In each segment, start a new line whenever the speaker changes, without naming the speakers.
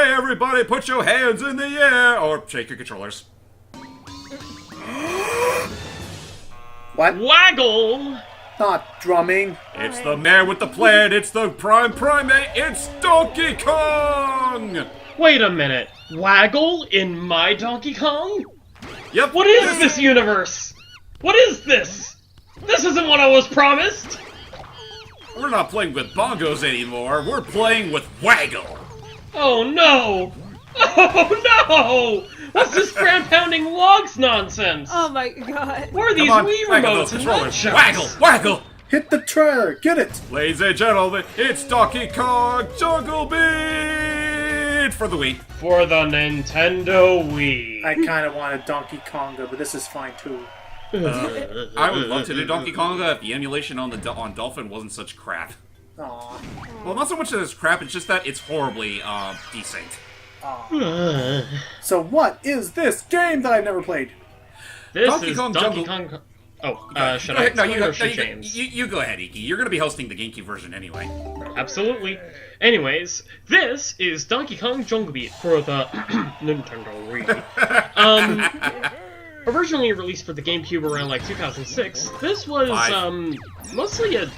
Hey, everybody, put your hands in the air! Or shake your controllers.
What?
Waggle!
Not drumming.
It's the man with the plan, it's the prime primate, it's Donkey Kong!
Wait a minute. Waggle in my Donkey Kong?
Yep.
What is this universe? What is this? This isn't what I was promised!
We're not playing with bongos anymore, we're playing with Waggle!
Oh no! Oh no! What's this ground-pounding logs nonsense?
Oh my god.
Where are these
Come on,
Wii
waggle those
remotes and
controllers.
nunchucks?
Waggle! Waggle!
Hit the trailer. Get it.
Ladies and gentlemen, it's Donkey Kong Jungle Beat for the Wii.
For the Nintendo Wii.
I kind of wanted Donkey Konga, but this is fine too.
I would love to do Donkey Konga if the emulation on Dolphin wasn't such crap.
Aww.
Well, not so much that it's crap, it's just that it's horribly desync.
So what is this game that I've never played?
This
Donkey
is
Kong
Donkey
Jungle-
Kong... Oh, should
Go
I
ahead, no,
explain
you,
or should James?
you go ahead, Iki. You're going to be hosting the GameCube version anyway.
Absolutely. Anyways, this is Donkey Kong Jungle Beat for the Nintendo Wii. Originally released for the GameCube around like 2006, this was mostly a...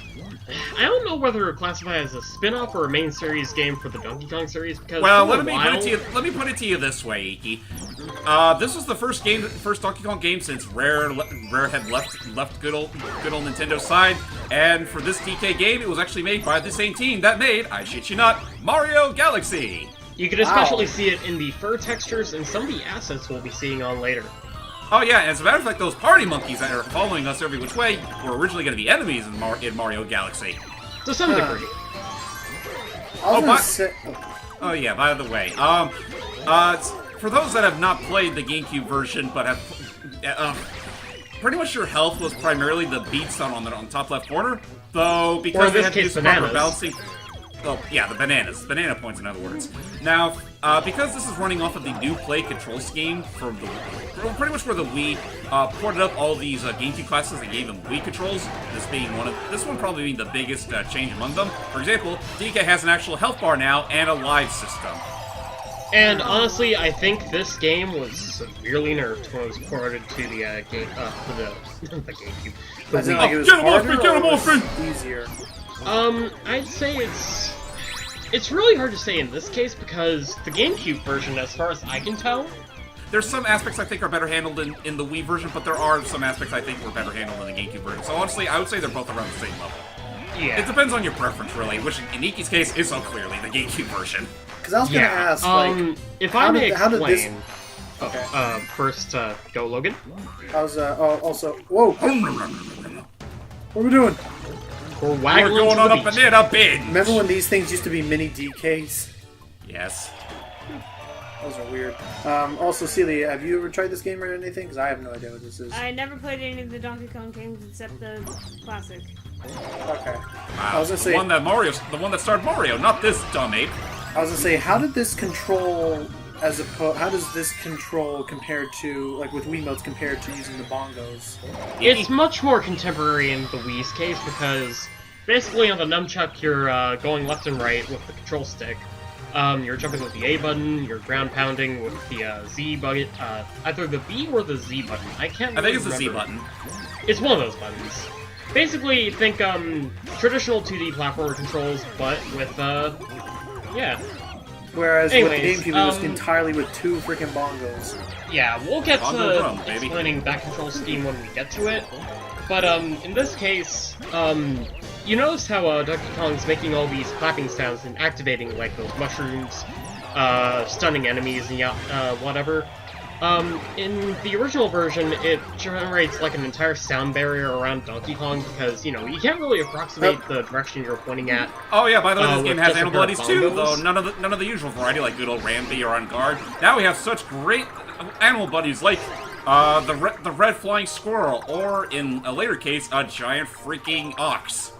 I don't know whether to classify it as a spin-off or a main series game for the Donkey Kong series, because
Well,
for
let
a
me put it to you this way, Iki. This was the first Donkey Kong game since Rare had left good old Nintendo's side, and for this DK game, it was actually made by the same team that made, I shit you not, Mario Galaxy.
You can especially see it in the fur textures and some of the assets we'll be seeing on later.
Oh yeah, and as a matter of fact, those party monkeys that are following us every which way were originally going to be enemies in Mario Galaxy.
To some degree.
Oh yeah, by the way, for those that have not played the GameCube version, but have, pretty much your health was primarily the beats on the top left corner, though because they had to do some proper balancing. Oh, yeah, the banana points, in other words. Now, because this is running off of the new play control scheme from pretty much where the Wii ported up all these GameCube classes and gave them Wii controls, this one probably being the biggest change among them. For example, DK has an actual health bar now and a live system.
And honestly, I think this game was severely nerfed when it was ported to the the GameCube.
As in, like, it was
Get him off
harder
me! Get him
or
off me!
easier?
I'd say it's really hard to say in this case because the GameCube version, as far as I can tell,
there's some aspects I think are better handled in the Wii version, but there are some aspects I think were better handled in the GameCube version. So honestly, I would say they're both around the same level.
yeah.
It depends on your preference, really, which in Iki's case is so clearly the GameCube version.
Because I was gonna ask, like,
if I may
how did this?
explain,
Okay.
first, go Logan.
I was also. Whoa! What are we doing?
We're
We're
waggling
going
to
on
the
a
beach.
banana binge!
Remember when these things used to be mini DKs?
Yes.
Those are weird. Also, Celia, have you ever tried this game or anything? Because I have no idea what this is.
I never played any of the Donkey Kong games except the classic.
Okay.
Wow.
I was gonna say,
the one that starred Mario, not this dumb ape.
I was gonna say, how did this control, how does this control compared to, like, with Wiimotes compared to using the bongos?
It's much more contemporary in the Wii's case because basically on the nunchuck you're going left and right with the control stick. You're jumping with the A button, you're ground pounding with the Z button, either the B or the Z button. I can't
I
really
think it's the Z
remember.
button.
It's one of those buttons. Basically, think traditional 2D platformer controls, but with yeah.
Whereas
Anyways,
with the GameCube, it was entirely with two freaking bongos.
Yeah, we'll get
Bongo
to
drum, baby.
explaining that control scheme when we get to it. But in this case, you notice how Donkey Kong's making all these clapping sounds and activating like those mushrooms, stunning enemies and whatever. In the original version, it generates like an entire sound barrier around Donkey Kong because, you know, you can't really approximate the direction you're pointing at.
Oh yeah, by the way, this game has
just a
animal
pair of
buddies too,
bongos.
though none of the usual variety like good old Rambi or On Guard. Now we have such great animal buddies like the red flying squirrel, or in a later case, a giant freaking ox.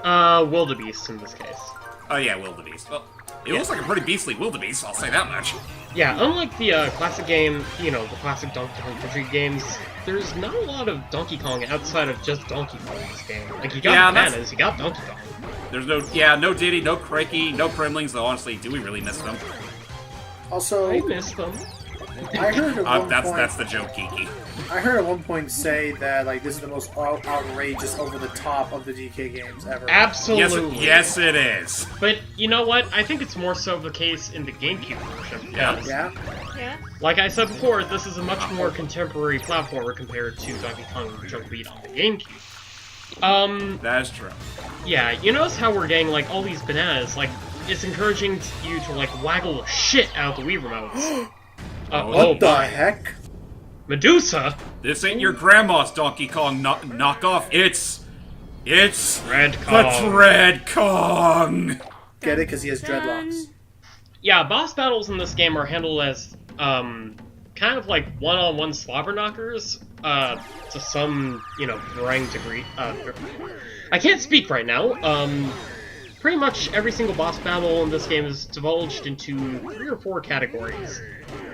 Wildebeest in this case.
Oh yeah, wildebeest. Well, it looks like a pretty beastly wildebeest, I'll say that much.
Yeah, unlike the classic game, you know, the classic Donkey Kong Country games, there's not a lot of Donkey Kong outside of just Donkey Kong in this game. Like, you got bananas, you got Donkey Kong.
There's no Diddy, no Crikey, no Kremlings, though honestly, do we really miss them?
Also,
I miss them.
I heard at one point.
That's the joke, Kiki.
I heard at one point say that like this is the most outrageous, over the top of the DK games ever.
Absolutely.
Yes, it is.
But you know what? I think it's more so the case in the GameCube version.
Yeah.
because,
Yeah.
Yeah.
Like I said before, this is a much more contemporary platformer compared to Donkey Kong Jungle Beat on the GameCube.
That is true.
Yeah, you notice how we're getting, like, all these bananas, like, it's encouraging you to, like, waggle the shit out of the Wii remotes.
What the heck?
Medusa?
This ain't your grandma's Donkey Kong knockoff. It's
Red
the
Kong.
Dread Kong.
Get it? Because he has dreadlocks.
Yeah, boss battles in this game are handled as, kind of like one-on-one slobber knockers, to some, varying degree. I can't speak right now. Pretty much every single boss battle in this game is divulged into 3 or 4 categories.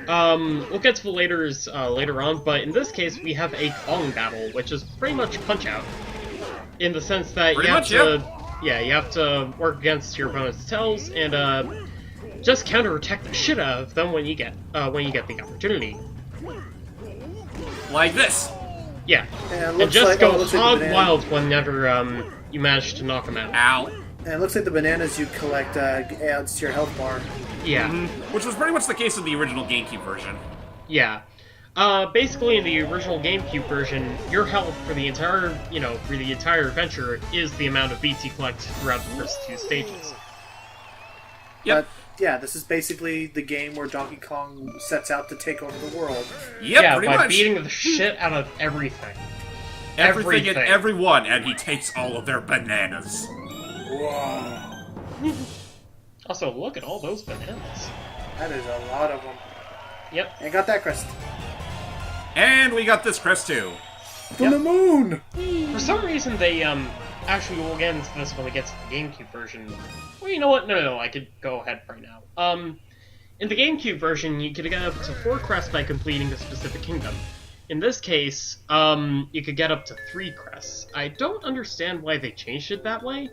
We'll get to the later on, but in this case we have a Kong battle, which is pretty much Punch-Out! In the sense that you have to work against your opponent's tails and just counterattack the shit out of them when you get the opportunity.
Like this.
Yeah,
And
and just go hog
banana-
wild whenever you manage to knock them out.
Ow.
And it looks like the bananas you collect adds to your health bar.
Yeah.
Which was pretty much the case in the original GameCube version.
Yeah. Basically, in the original GameCube version, your health for the entire adventure is the amount of beats you collect throughout the first 2 stages.
Yep.
But yeah, this is basically the game where Donkey Kong sets out to take over the world.
Yep,
Yeah,
pretty
by
much.
beating the shit out of everything.
Everything and everyone, and he takes all of their bananas.
Whoa.
Also, look at all those bananas.
That is a lot of them.
Yep.
And got that crest.
And we got this crest too.
From the moon!
For some reason, they, actually, we'll get into this when we get to the GameCube version. Well, you know what? No, I could go ahead right now. In the GameCube version, you could get up to 4 crests by completing a specific kingdom. In this case, you could get up to 3 crests. I don't understand why they changed it that way,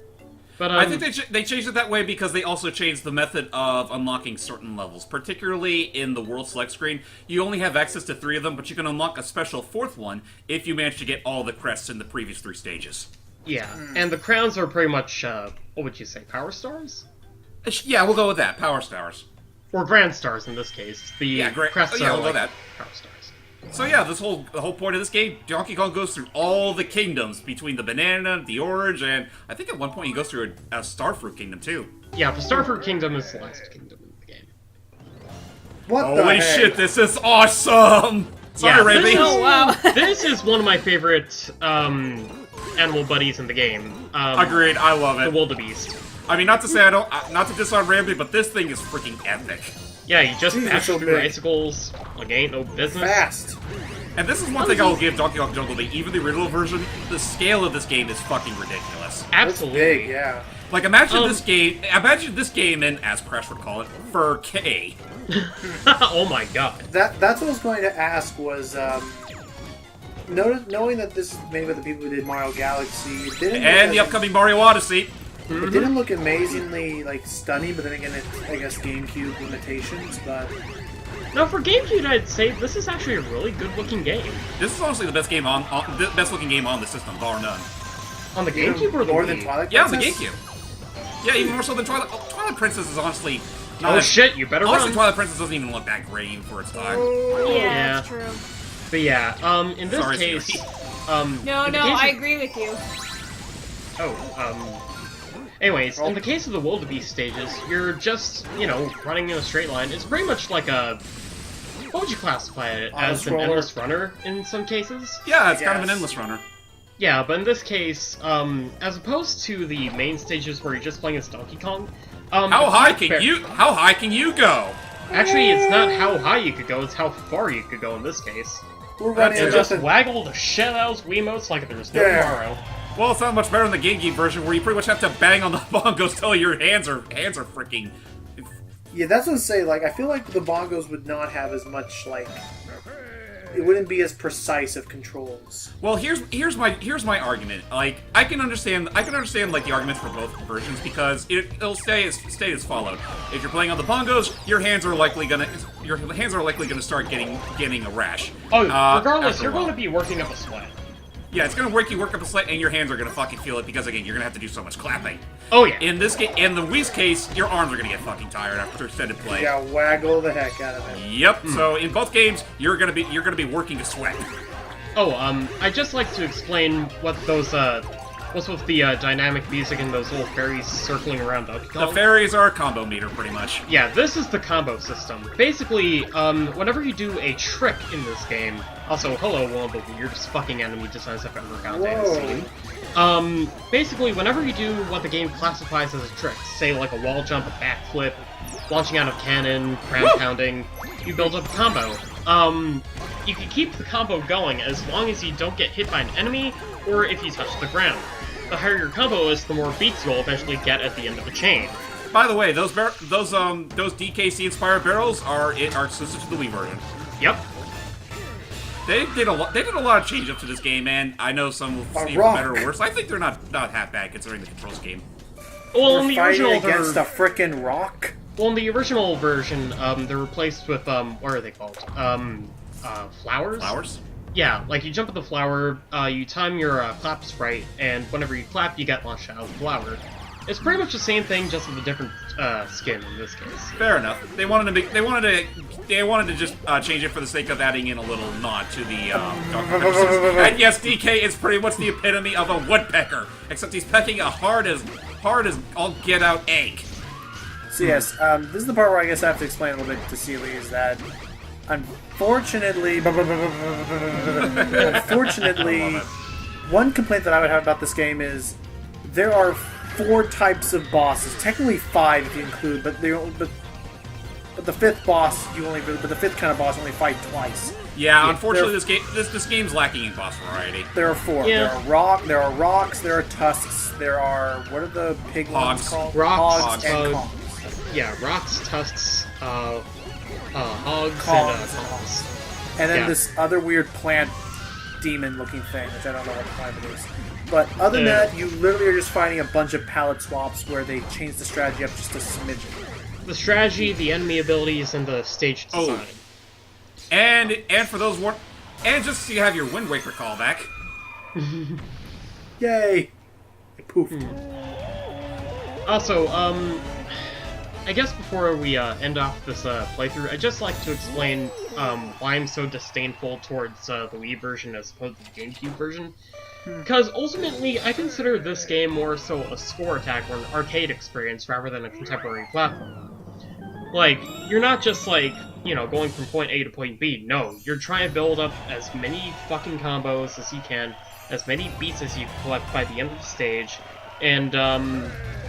but,
I think they changed it that way because they also changed the method of unlocking certain levels. Particularly in the World Select screen, you only have access to 3 of them, but you can unlock a special 4th one if you manage to get all the crests in the previous 3 stages.
yeah, and the crowns are pretty much, what would you say, Power Stars?
Yeah, we'll go with that. Power Stars.
Or Grand Stars in this case. The crests
yeah,
are
we'll go
like
that.
Power Stars.
So yeah, the whole point of this game, Donkey Kong goes through all the kingdoms between the banana, the orange, and I think at one point he goes through a Starfruit kingdom too.
Yeah, the Starfruit Kingdom is the last kingdom in the game.
What the
Holy
heck?
shit, this is awesome! Sorry,
Yeah,
Raby.
this is-
Oh wow.
This is one of my favorite animal buddies in the game.
Agreed, I love
The
it.
wildebeest.
I mean, not to say not to diss on Ramsey, but this thing is freaking epic.
Yeah, you just
These are
bash
so
through
big.
icicles like ain't no business.
Fast.
And this is one thing I will give Donkey Kong Jungle Beat, even the original version, the scale of this game is fucking ridiculous.
It's
Absolutely.
big, yeah.
Like, imagine this game in, as Crash would call it, for K.
Oh my god.
That's what I was going to ask was, knowing that this is made by the people who did Mario Galaxy, it didn't
And the
look,
upcoming Mario Odyssey.
it didn't look amazingly, like, stunning, but then again, I guess GameCube limitations, but...
No, for GameCube, I'd say this is actually a really good-looking game.
This is honestly the best game the best looking game on the system, bar none.
On the
even
GameCube or the
more
Wii?
than Twilight
Yeah, on the
Princess?
GameCube. Yeah, even more so than Twilight. Oh, Twilight Princess is honestly not.
Oh shit, you better
Honestly,
run.
Twilight Princess doesn't even look that great even for its time.
Yeah,
Yeah.
that's true.
But yeah, in this
Sorry,
case,
Siri.
No,
in the
no,
case
I
of-
agree with you.
Anyways, in the case of the wildebeest stages, you're just, running in a straight line. It's pretty much like a... What would you classify it as? An
roller.
endless runner in some cases?
Yeah, it's kind of an
Yes.
endless runner.
Yeah, but in this case, as opposed to the main stages where you're just playing as Donkey Kong,
How
it's
high
not
can
fair.
you? How high can you go?
Actually, it's not how high you could go, it's how far you could go in this case.
We're running
And
at
just
just
waggle the shit out of those Wiimotes like there's no
Yeah.
tomorrow.
Well, it's not much better in the GameCube version, where you pretty much have to bang on the bongos till your hands are freaking.
Yeah, that's what I'm saying. Like, I feel like the bongos would not have as much, like, it wouldn't be as precise of controls.
Well, here's my argument. Like, I can understand like the arguments for both versions because it'll stay as followed. If you're playing on the bongos, your hands are likely gonna start getting a rash.
Oh, regardless,
after a
you're
while.
going to be working up a sweat.
Yeah, it's gonna work up a sweat, and your hands are gonna fucking feel it because again, you're gonna have to do so much clapping.
Oh yeah.
In this game, in the Wii's case, your arms are gonna get fucking tired after extended play.
Yeah, waggle the heck out of it.
Yep. So in both games, you're gonna be working a sweat.
Oh, I'd just like to explain what those, what's with the, dynamic music and those little fairies circling around Donkey Kong.
The fairies are a combo meter, pretty much.
Yeah, this is the combo system. Basically, whenever you do a trick in this game, also, hello, one of the weirdest fucking enemy designs I've ever goddamn seen. Basically, whenever you do what the game classifies as a trick, say like a wall jump, a backflip, launching out of cannon, ground pounding, you build up a combo. You can keep the combo going as long as you don't get hit by an enemy, or if you touch the ground. The higher your combo is, the more beats you'll eventually get at the end of the chain.
By the way, those DKC inspired barrels are exclusive to the Wii version.
Yep.
They did a lot of change up to this game, and I know some will see for
rock.
better or worse. I think they're not half bad considering the control scheme.
Well, in
We're
the
fighting
original,
against a frickin' rock.
well, in the original version, they're replaced with what are they called? Flowers.
Flowers?
Yeah, like you jump at the flower, you time your claps right, and whenever you clap, you get launched out of the flower. It's pretty much the same thing, just with a different skin in this case.
Fair enough. They wanted to just change it for the sake of adding in a little nod to the Donkey Kong episodes. And yes, DK is pretty much the epitome of a woodpecker, except he's pecking a hard as all get out egg.
So yes, this is the part where I guess I have to explain a little bit to Seeley is that unfortunately, one complaint that I would have about this game is there are 4 types of bosses. Technically 5 if you include, but the 5th boss but the 5th kind of boss you only fight twice.
Yeah, unfortunately, this game's lacking in boss variety.
There are 4.
Yeah.
There are rocks. There are tusks. There are what are the pig ones
Hogs.
called?
Rocks,
Hogs and
hogs.
Kongs.
Yeah, rocks, tusks, hogs,
Kongs
and
and
Kongs.
And then
Yeah.
this other weird plant demon-looking thing, which I don't know what type it is. But other than that, you literally are just fighting a bunch of palette swaps where they change the strategy up just a smidgen.
The strategy, the enemy abilities, and the stage design.
And for those and just so you have your Wind Waker callback.
Yay! Poof.
Also, I guess before we end off this playthrough, I'd just like to explain why I'm so disdainful towards the Wii version as opposed to the GameCube version. Because ultimately, I consider this game more so a score attack or an arcade experience rather than a contemporary platform. Like, you're not just like, you know, going from point A to point B. No, you're trying to build up as many fucking combos as you can, as many beats as you collect by the end of the stage, and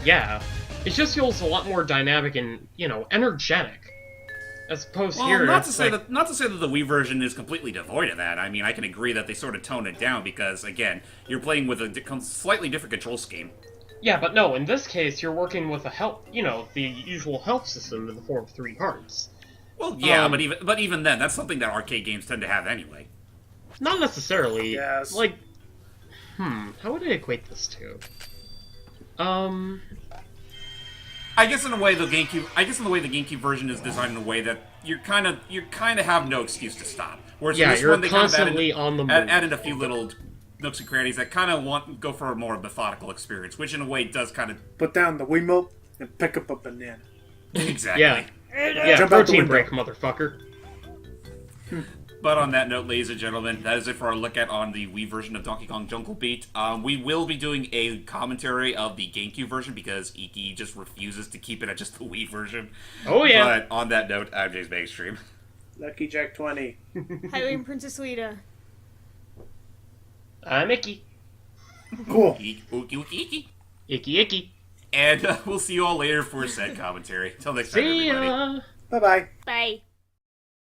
yeah, it just feels a lot more dynamic and, you know, energetic. As opposed
Well,
here,
not to
it's
say
like,
that the Wii version is completely devoid of that. I mean, I can agree that they sort of toned it down because, again, you're playing with a slightly different control scheme.
yeah, but no, in this case, you're working with a health, you know, the usual health system in the form of 3 hearts.
Well, yeah, but even then, that's something that arcade games tend to have anyway.
Not necessarily.
Yes.
Like, how would I equate this to?
I guess in the way the GameCube version is designed in a way that you kind of have no excuse to stop. Whereas in
Yeah,
this
you're
one, they
constantly
kind of
on the move.
added a few little nooks and crannies that kind of go for a more methodical experience, which in a way does kind of
Put down the Wiimote and pick up a banana.
exactly.
Yeah. Yeah,
Jump out the
protein
window.
break, motherfucker.
But on that note, ladies and gentlemen, that is it for our look at on the Wii version of Donkey Kong Jungle Beat. We will be doing a commentary of the GameCube version because Iki just refuses to keep it at just the Wii version.
Oh, yeah.
But on that note, I'm JamesmanXtreme.
Lucky Jack 20.
Highway Princess Lita.
I'm Icky.
Cool.
Iki.
Icky, icky.
And we'll see you all later for said commentary. Till next time,
See
everybody.
ya!
Bye-bye.
Bye.